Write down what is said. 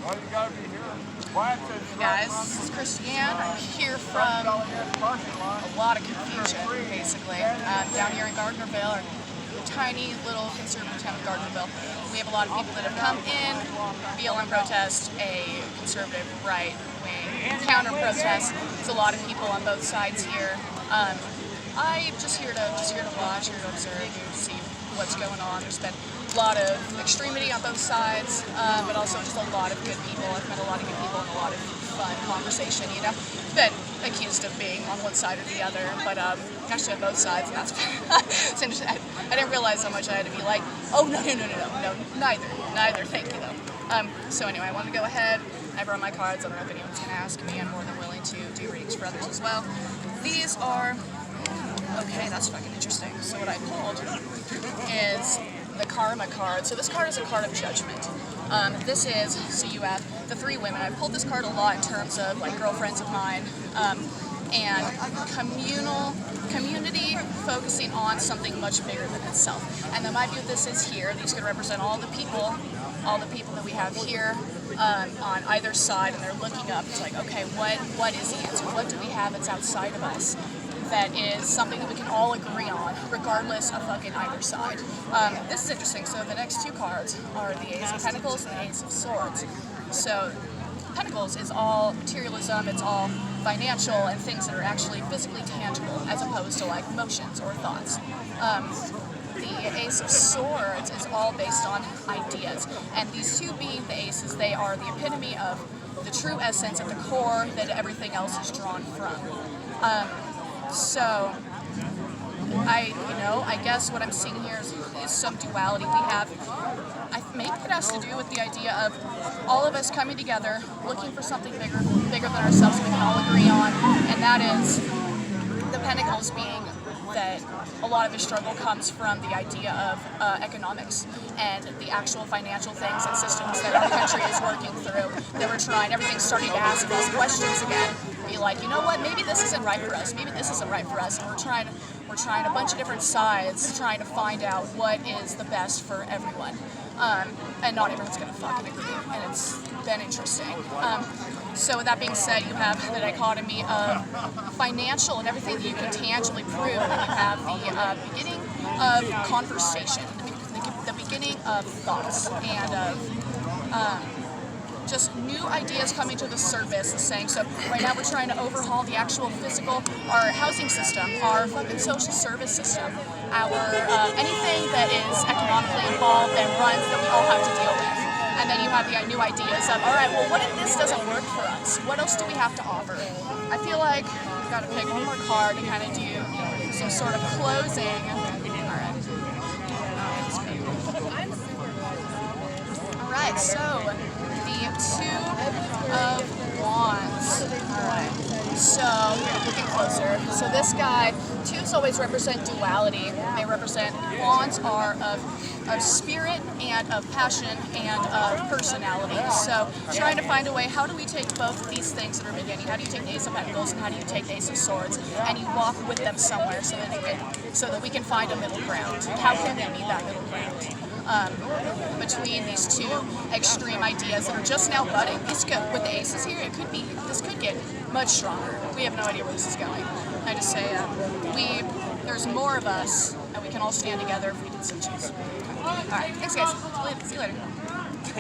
Hey guys, this is Christiane. I'm here from a lot of confusion, basically. Down here in Gardnerville, our tiny little conservative town of Gardnerville. We have a lot of people that have come in, BLM protest, a conservative right-wing counter-protest. There's a lot of people on both sides here. I'm just here to watch, here to observe, here to see what's going on. There's been a lot of extremity on both sides, but also just a lot of good people. I've met a lot of good people and a lot of fun conversation, you know. Been accused of being on one side or the other, but actually on both sides, and that's it's interesting. I didn't realize how much I had to be like, oh no, neither, thank you though. So anyway, I wanted to go ahead. I brought my cards. I don't know if anyone's going to ask me. I'm more than willing to do readings for others as well. These are, okay, that's fucking interesting. So what I pulled is the karma card. So this card is a card of judgment. This is, so you have the three women. I've pulled this card a lot in terms of like girlfriends of mine, and community focusing on something much bigger than itself. And then my view of this is here. These could represent all the people that we have here on either side, and they're looking up. It's like, okay, what is the answer? What do we have that's outside of us that is something that we can all agree on, regardless of fucking either side? This is interesting. So the next two cards are the Ace of Pentacles and the Ace of Swords. So Pentacles is all materialism, it's all financial and things that are actually physically tangible, as opposed to like emotions or thoughts. The Ace of Swords is all based on ideas, and these two being the aces, they are the epitome of the true essence at the core that everything else is drawn from. So, I guess what I'm seeing here is some duality. We have, maybe it has to do with the idea of all of us coming together, looking for something bigger than ourselves we can all agree on, and that is the Pentacles being that a lot of his struggle comes from the idea of economics and the actual financial things and systems that our country is working through. That we're trying, everything's starting to ask us questions again. Be like, you know what, maybe this isn't right for us, maybe this isn't right for us, and we're trying a bunch of different sides, trying to find out what is the best for everyone. And not everyone's gonna fucking agree, and it's been interesting. So with that being said, you have the dichotomy of financial and everything that you can tangibly prove, and then you have the beginning of conversation, the beginning of thoughts, and of just new ideas coming to the surface and saying, so right now we're trying to overhaul the actual physical, our housing system, our fucking social service system, our anything that is economically involved and runs that we all have to deal with. And then you have the new ideas of, all right, well, what if this doesn't work for us? What else do we have to offer? I feel like we've got to pick one more card to kind of do some sort of closing. All right, so the Two of Wands. All right, so looking closer. So this guy, twos always represent duality. They represent, wands are of spirit and of passion and of personality. So trying to find a way, how do we take both of these things that are beginning? How do you take the Ace of Pentacles and how do you take the Ace of Swords, and you walk with them somewhere so that we can find a middle ground? How can we meet that middle ground? Between these two extreme ideas that are just now budding. With the aces here, this could get much stronger. We have no idea where this is going. I just say, there's more of us, and we can all stand together if we did some choose. Alright, thanks guys. See you later.